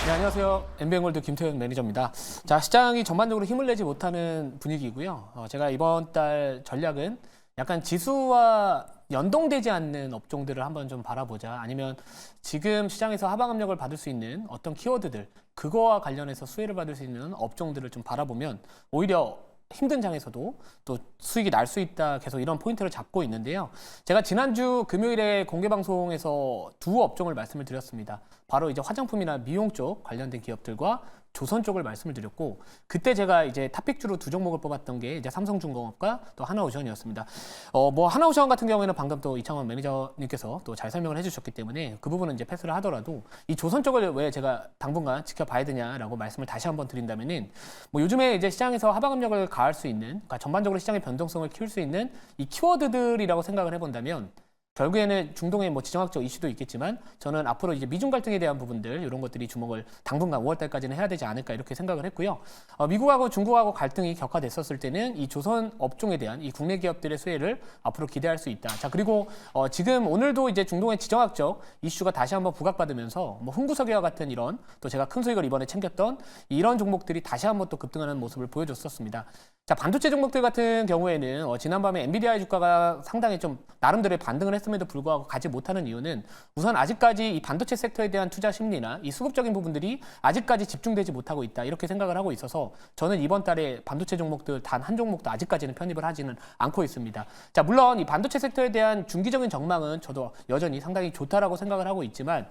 네, 안녕하세요. 엠비앵골드 김태현 매니저입니다. 자, 시장이 전반적으로 힘을 내지 못하는 분위기고요. 제가 이번 달 전략은 약간 지수와 연동되지 않는 업종들을 한번 좀 바라보자. 아니면 지금 시장에서 하방 압력을 받을 수 있는 어떤 키워드들, 그거와 관련해서 수혜를 받을 수 있는 업종들을 좀 바라보면 오히려 힘든 장에서도 또 수익이 날 수 있다. 계속 이런 포인트를 잡고 있는데요. 제가 지난주 금요일에 공개방송에서 두 업종을 말씀을 드렸습니다. 바로 이제 화장품이나 미용 쪽 관련된 기업들과 조선 쪽을 말씀을 드렸고, 그때 제가 이제 탑픽주로 두 종목을 뽑았던 게 이제 삼성중공업과 또 하나오션이었습니다. 뭐 하나오션 같은 경우에는 방금 또 이창원 매니저님께서 또 잘 설명을 해주셨기 때문에 그 부분은 이제 패스를 하더라도 이 조선 쪽을 왜 제가 당분간 지켜봐야 되냐라고 말씀을 다시 한번 드린다면은, 뭐 요즘에 이제 시장에서 하방 압력을 가할 수 있는, 그러니까 전반적으로 시장의 변동성을 키울 수 있는 이 키워드들이라고 생각을 해본다면, 결국에는 중동의 뭐 지정학적 이슈도 있겠지만 저는 앞으로 이제 미중 갈등에 대한 부분들, 이런 것들이 주목을 당분간 5월 달까지는 해야 되지 않을까 이렇게 생각을 했고요. 미국하고 중국하고 갈등이 격화됐었을 때는 이 조선 업종에 대한 이 국내 기업들의 수혜를 앞으로 기대할 수 있다. 자, 그리고 지금 오늘도 이제 중동의 지정학적 이슈가 다시 한번 부각받으면서 뭐 흥구석유와 같은 이런, 또 제가 큰 수익을 이번에 챙겼던 이런 종목들이 다시 한번 또 급등하는 모습을 보여줬었습니다. 자, 반도체 종목들 같은 경우에는 지난밤에 엔비디아의 주가가 상당히 좀 나름대로의 반등을 했음에도 불구하고 가지 못하는 이유는, 우선 아직까지 이 반도체 섹터에 대한 투자 심리나 이 수급적인 부분들이 아직까지 집중되지 못하고 있다, 이렇게 생각을 하고 있어서 저는 이번 달에 반도체 종목들 단 한 종목도 아직까지는 편입을 하지는 않고 있습니다. 자, 물론 이 반도체 섹터에 대한 중기적인 전망은 저도 여전히 상당히 좋다라고 생각을 하고 있지만,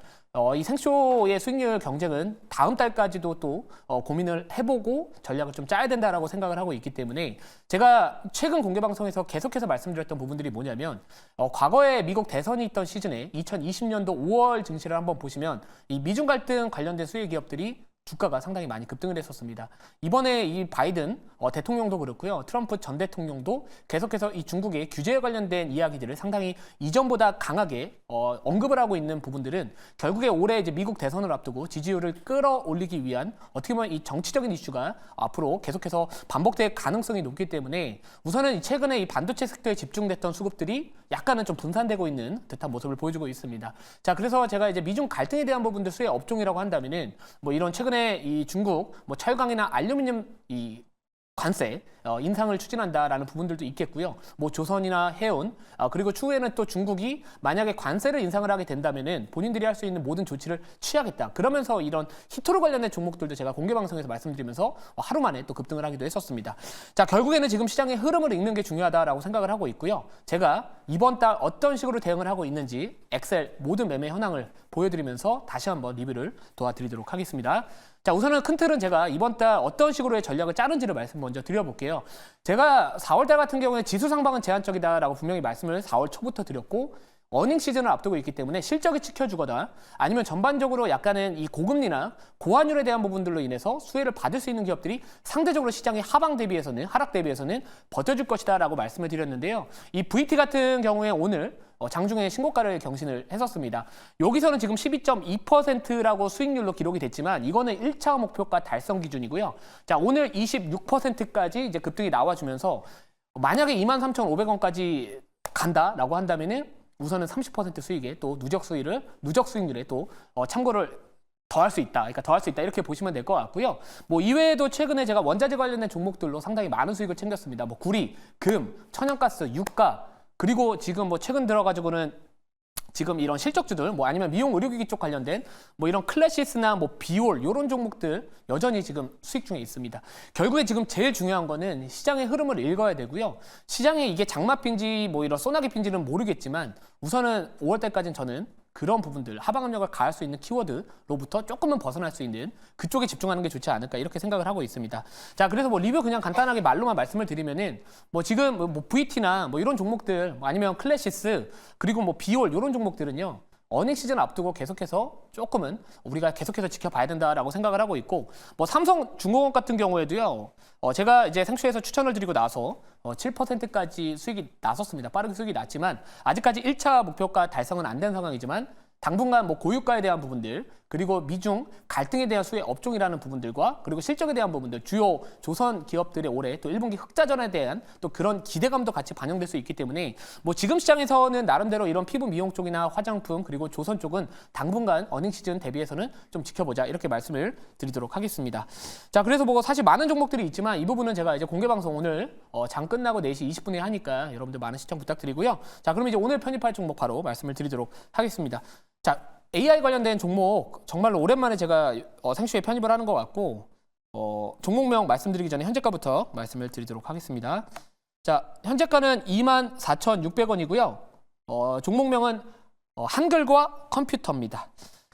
이 생쇼의 수익률 경쟁은 다음 달까지도 또 고민을 해보고 전략을 좀 짜야 된다라고 생각을 하고 있기 때문에, 제가 최근 공개 방송에서 계속해서 말씀드렸던 부분들이 뭐냐면, 과거에 미국 대선이 있던 시즌에 2020년도 5월 증시를 한번 보시면 이 미중 갈등 관련된 수혜 기업들이 주가가 상당히 많이 급등을 했었습니다. 이번에 이 바이든 대통령도 그렇고요, 트럼프 전 대통령도 계속해서 이 중국의 규제에 관련된 이야기들을 상당히 이전보다 강하게 언급을 하고 있는 부분들은, 결국에 올해 이제 미국 대선을 앞두고 지지율을 끌어올리기 위한 어떻게 보면 이 정치적인 이슈가 앞으로 계속해서 반복될 가능성이 높기 때문에, 우선은 최근에 이 반도체 섹터에 집중됐던 수급들이 약간은 좀 분산되고 있는 듯한 모습을 보여주고 있습니다. 자, 그래서 제가 이제 미중 갈등에 대한 부분들 수혜 업종이라고 한다면은, 뭐 이런 최근에 이 중국 뭐 철강이나 알루미늄 이 관세 인상을 추진한다라는 부분들도 있겠고요. 뭐 조선이나 해운, 그리고 추후에는 또 중국이 만약에 관세를 인상을 하게 된다면은 본인들이 할 수 있는 모든 조치를 취하겠다. 그러면서 이런 히토로 관련된 종목들도 제가 공개 방송에서 말씀드리면서 하루 만에 또 급등을 하기도 했었습니다. 자, 결국에는 지금 시장의 흐름을 읽는 게 중요하다라고 생각을 하고 있고요. 제가 이번 달 어떤 식으로 대응을 하고 있는지 엑셀 모든 매매 현황을 보여드리면서 다시 한번 리뷰를 도와드리도록 하겠습니다. 자, 우선은 큰 틀은 제가 이번 달 어떤 식으로의 전략을 짜는지를 말씀 먼저 드려볼게요. 제가 4월 달 같은 경우에 지수 상방은 제한적이다라고 분명히 말씀을 4월 초부터 드렸고, 어닝 시즌을 앞두고 있기 때문에 실적이 지켜주거나 아니면 전반적으로 약간은 이 고금리나 고환율에 대한 부분들로 인해서 수혜를 받을 수 있는 기업들이 상대적으로 시장의 하락 대비해서는 버텨줄 것이다라고 말씀을 드렸는데요. 이 VT 같은 경우에 오늘 장중에 신고가를 경신을 했었습니다. 여기서는 지금 12.2%라고 수익률로 기록이 됐지만, 이거는 1차 목표가 달성 기준이고요. 자, 오늘 26%까지 이제 급등이 나와주면서 만약에 23,500원까지 간다라고 한다면은 우선은 30% 수익에 또 누적 수익률에 또 참고를 더할 수 있다. 그러니까 더할 수 있다. 이렇게 보시면 될 것 같고요. 뭐 이외에도 최근에 제가 원자재 관련된 종목들로 상당히 많은 수익을 챙겼습니다. 뭐 구리, 금, 천연가스, 유가, 그리고 지금 뭐 최근 들어가지고는 지금 이런 실적주들, 뭐 아니면 미용 의료기기 쪽 관련된 뭐 이런 클래시스나 뭐 비올 이런 종목들 여전히 지금 수익 중에 있습니다. 결국에 지금 제일 중요한 거는 시장의 흐름을 읽어야 되고요. 시장에 이게 장마핀지 뭐 이런 소나기핀지는 모르겠지만, 우선은 5월 달까지는 저는 그런 부분들, 하방 압력을 가할 수 있는 키워드로부터 조금은 벗어날 수 있는 그쪽에 집중하는 게 좋지 않을까, 이렇게 생각을 하고 있습니다. 자, 그래서 뭐 리뷰 그냥 간단하게 말로만 말씀을 드리면은, 뭐 지금 뭐 VT나 뭐 이런 종목들, 뭐 아니면 클래시스, 그리고 뭐 비올 이런 종목들은요, 어닝 시즌 앞두고 계속해서 조금은 우리가 계속해서 지켜봐야 된다라고 생각을 하고 있고, 뭐 삼성중공업 같은 경우에도요, 제가 이제 생쇼에서 추천을 드리고 나서 7%까지 수익이 났었습니다. 빠르게 수익이 났지만 아직까지 1차 목표가 달성은 안 된 상황이지만, 당분간 뭐 고유가에 대한 부분들, 그리고 미중 갈등에 대한 수혜 업종이라는 부분들과 그리고 실적에 대한 부분들, 주요 조선 기업들의 올해 또 1분기 흑자전에 대한 또 그런 기대감도 같이 반영될 수 있기 때문에 뭐 지금 시장에서는 나름대로 이런 피부 미용 쪽이나 화장품 그리고 조선 쪽은 당분간 어닝 시즌 대비해서는 좀 지켜보자 이렇게 말씀을 드리도록 하겠습니다. 자, 그래서 뭐 사실 많은 종목들이 있지만 이 부분은 제가 이제 공개 방송 오늘 장 끝나고 4시 20분에 하니까 여러분들 많은 시청 부탁드리고요. 자, 그럼 이제 오늘 편입할 종목 바로 말씀을 드리도록 하겠습니다. 자, AI 관련된 종목 정말로 오랜만에 제가 생쇼에 편입을 하는 것 같고 종목명 말씀드리기 전에 현재가부터 말씀을 드리도록 하겠습니다. 자, 현재가는 24,600원이고요. 종목명은 한글과 컴퓨터입니다.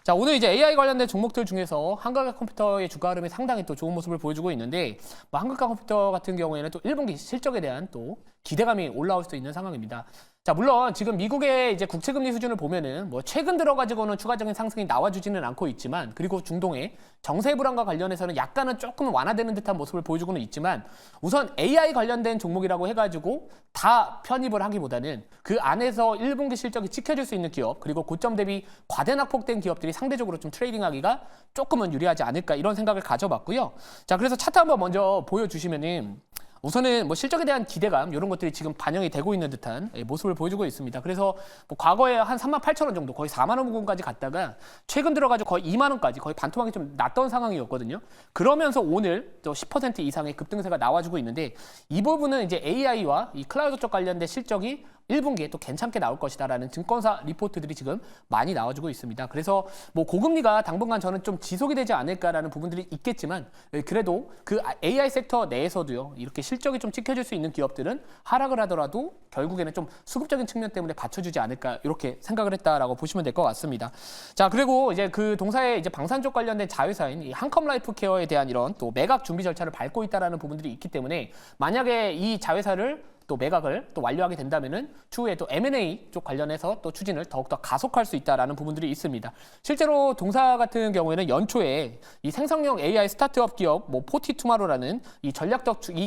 자, 오늘 이제 AI 관련된 종목들 중에서 한글과 컴퓨터의 주가 흐름이 상당히 또 좋은 모습을 보여주고 있는데 뭐 한글과 컴퓨터 같은 경우에는 또 1분기 실적에 대한 또 기대감이 올라올 수도 있는 상황입니다. 자, 물론 지금 미국의 이제 국채금리 수준을 보면은 뭐 최근 들어가지고는 추가적인 상승이 나와주지는 않고 있지만 그리고 중동의 정세 불안과 관련해서는 약간은 조금 완화되는 듯한 모습을 보여주고는 있지만 우선 AI 관련된 종목이라고 해가지고 다 편입을 하기보다는 그 안에서 1분기 실적이 지켜질 수 있는 기업 그리고 고점 대비 과대낙폭된 기업들이 상대적으로 좀 트레이딩하기가 조금은 유리하지 않을까 이런 생각을 가져봤고요. 자, 그래서 차트 한번 먼저 보여주시면은 우선은 뭐 실적에 대한 기대감 이런 것들이 지금 반영이 되고 있는 듯한 모습을 보여주고 있습니다. 그래서 뭐 과거에 한 38,000원 정도 거의 4만 원 부근까지 갔다가 최근 들어가지고 거의 2만 원까지 거의 반토막이 좀 났던 상황이었거든요. 그러면서 오늘 또 10% 이상의 급등세가 나와주고 있는데 이 부분은 이제 AI와 이 클라우드 쪽 관련된 실적이 1분기에 또 괜찮게 나올 것이다라는 증권사 리포트들이 지금 많이 나와주고 있습니다. 그래서 뭐 고금리가 당분간 저는 좀 지속이 되지 않을까라는 부분들이 있겠지만 그래도 그 AI 섹터 내에서도요 이렇게 실적이 좀 지켜질 수 있는 기업들은 하락을 하더라도 결국에는 좀 수급적인 측면 때문에 받쳐주지 않을까 이렇게 생각을 했다라고 보시면 될 것 같습니다. 자, 그리고 이제 그 동사의 이제 방산 쪽 관련된 자회사인 이 한컴라이프 케어에 대한 이런 또 매각 준비 절차를 밟고 있다라는 부분들이 있기 때문에 만약에 이 자회사를 또 매각을 또 완료하게 된다면은 추후에 또 M&A 쪽 관련해서 또 추진을 더욱더 가속할 수 있다라는 부분들이 있습니다. 실제로 동사 같은 경우에는 연초에 이 생성형 AI 스타트업 기업 뭐 포티투마로라는 이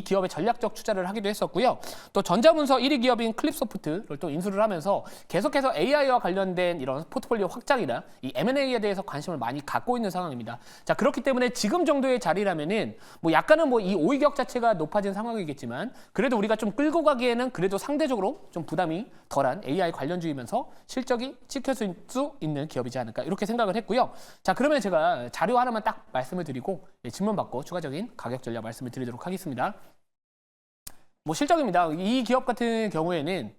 기업의 전략적 투자를 하기도 했었고요. 또 전자문서 1위 기업인 클립소프트를 또 인수를 하면서 계속해서 AI와 관련된 이런 포트폴리오 확장이나 이 M&A에 대해서 관심을 많이 갖고 있는 상황입니다. 자, 그렇기 때문에 지금 정도의 자리라면은 뭐 약간은 뭐 이 오의격 자체가 높아진 상황이겠지만 그래도 우리가 좀 끌고 가기에는 그래도 상대적으로 좀 부담이 덜한 AI 관련주이면서 실적이 지켜질 수 있는 기업이지 않을까 이렇게 생각을 했고요. 자, 그러면 제가 자료 하나만 딱 말씀을 드리고 질문 받고 추가적인 가격 전략 말씀을 드리도록 하겠습니다. 뭐 실적입니다. 이 기업 같은 경우에는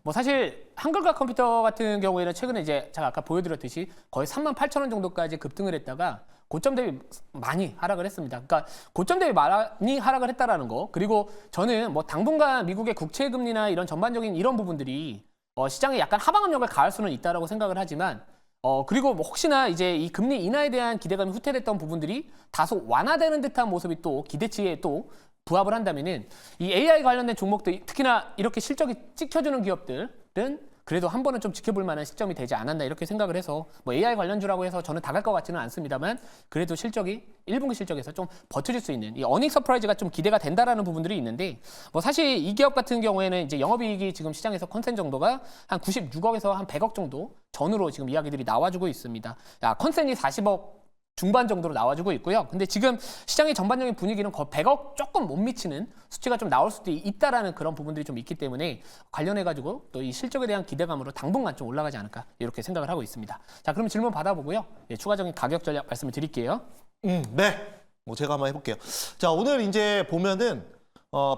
뭐 사실 한글과 컴퓨터 같은 경우에는 최근에 이제 제가 아까 보여드렸듯이 거의 38,000원 정도까지 급등을 했다가 고점 대비 많이 하락을 했습니다. 그러니까 고점 대비 많이 하락을 했다라는 거. 그리고 저는 뭐 당분간 미국의 국채 금리나 이런 전반적인 이런 부분들이 시장에 약간 하방 압력을 가할 수는 있다라고 생각을 하지만 그리고 뭐 혹시나 이제 이 금리 인하에 대한 기대감이 후퇴됐던 부분들이 다소 완화되는 듯한 모습이 또 기대치에 또 부합을 한다면은 이 AI 관련된 종목들 특히나 이렇게 실적이 찍혀주는 기업들은 그래도 한 번은 좀 지켜볼 만한 시점이 되지 않았나 이렇게 생각을 해서 뭐 AI 관련주라고 해서 저는 다 갈 것 같지는 않습니다만 그래도 실적이 1분기 실적에서 좀 버텨줄 수 있는 이 어닝 서프라이즈가 좀 기대가 된다라는 부분들이 있는데 뭐 사실 이 기업 같은 경우에는 이제 영업이익이 지금 시장에서 컨센 정도가 한 96억에서 한 100억 정도 전후로 지금 이야기들이 나와주고 있습니다. 컨센이 40억 중반 정도로 나와주고 있고요. 근데 지금 시장의 전반적인 분위기는 거의 100억 조금 못 미치는 수치가 좀 나올 수도 있다라는 그런 부분들이 좀 있기 때문에 관련해가지고 또 이 실적에 대한 기대감으로 당분간 좀 올라가지 않을까 이렇게 생각을 하고 있습니다. 자, 그럼 질문 받아보고요. 추가적인 가격 전략 말씀을 드릴게요. 네. 뭐 제가 한번 해볼게요. 자, 오늘 이제 보면은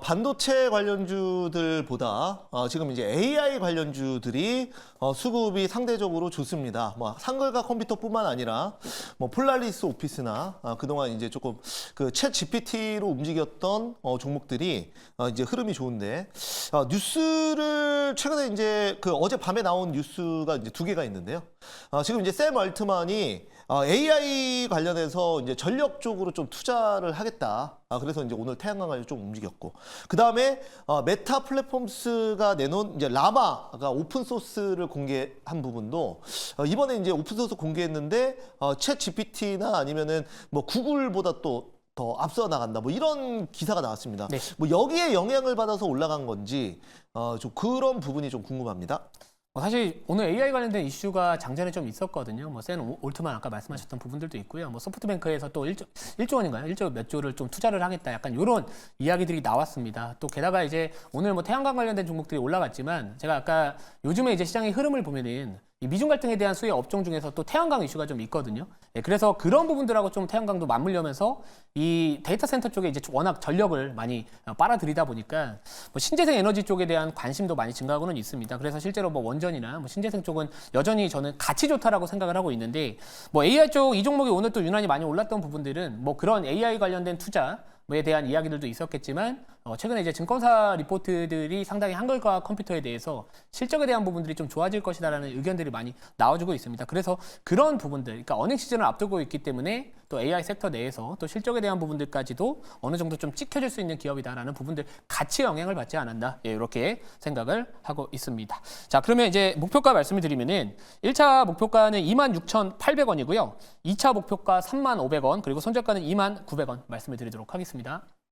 반도체 관련주들보다 지금 이제 AI 관련주들이 수급이 상대적으로 좋습니다. 뭐 한글과 컴퓨터뿐만 아니라 뭐 폴라리스 오피스나 그동안 이제 조금 그 챗 GPT로 움직였던 종목들이 이제 흐름이 좋은데 뉴스를 최근에 이제 그 어젯밤에 나온 뉴스가 이제 2개가 있는데요. 지금 이제 샘 얼트만이 AI 관련해서 이제 전력적으로 좀 투자를 하겠다. 그래서 이제 오늘 태양광을 좀 움직였고, 그 다음에 메타 플랫폼스가 내놓은 이제 라마가 오픈 소스를 공개한 부분도 이번에 이제 오픈 소스 공개했는데 챗 GPT나 아니면은 뭐 구글보다 또 더 앞서 나간다. 뭐 이런 기사가 나왔습니다. 네. 뭐 여기에 영향을 받아서 올라간 건지 좀 그런 부분이 좀 궁금합니다. 사실 오늘 AI 관련된 이슈가 장전에 좀 있었거든요. 샘 올트만 아까 말씀하셨던 부분들도 있고요. 소프트뱅크에서 또 1조 원인가요? 1조 몇 조를 좀 투자를 하겠다. 약간 이런 이야기들이 나왔습니다. 또 게다가 이제 오늘 태양광 관련된 종목들이 올라갔지만 제가 아까 요즘에 이제 시장의 흐름을 보면은 이 미중 갈등에 대한 수혜 업종 중에서 또 태양광 이슈가 좀 있거든요. 그래서 그런 부분들하고 좀 태양광도 맞물려면서 이 데이터 센터 쪽에 이제 워낙 전력을 많이 빨아들이다 보니까 신재생 에너지 쪽에 대한 관심도 많이 증가하고는 있습니다. 그래서 실제로 원전이나 신재생 쪽은 여전히 저는 가치 좋다라고 생각을 하고 있는데 AI 쪽 이 종목이 오늘 또 유난히 많이 올랐던 부분들은 그런 AI 관련된 투자에 대한 이야기들도 있었겠지만 최근에 이제 증권사 리포트들이 상당히 한글과 컴퓨터에 대해서 실적에 대한 부분들이 좀 좋아질 것이다라는 의견들이 많이 나와주고 있습니다. 그래서 그런 부분들, 그러니까 어닝 시즌을 앞두고 있기 때문에 또 AI 섹터 내에서 또 실적에 대한 부분들까지도 어느 정도 좀 찍혀질 수 있는 기업이다라는 부분들 같이 영향을 받지 않았나 이렇게 생각을 하고 있습니다. 자, 그러면 이제 목표가 말씀을 드리면은 1차 목표가는 26,800원이고요. 2차 목표가 3,500원, 그리고 손절가는 29,900원 말씀을 드리도록 하겠습니다.